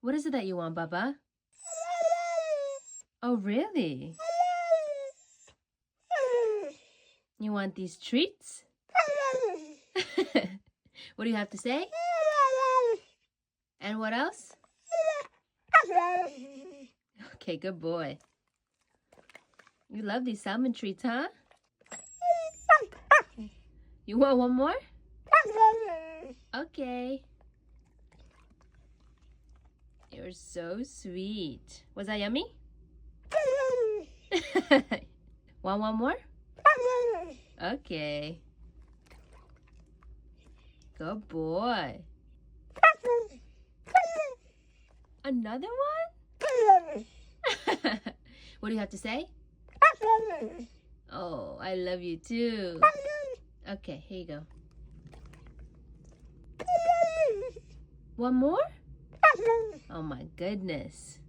What is it that you want, Bubba? Oh, really? You want these treats? What do you have to say? And what else? Okay, good boy. You love these salmon treats, huh? You want one more? Okay. You're so sweet. Was that yummy? Want one more? Okay. Good boy. Another one? What do you have to say? Oh, I love you too. Okay, here you go. One more? Oh my goodness.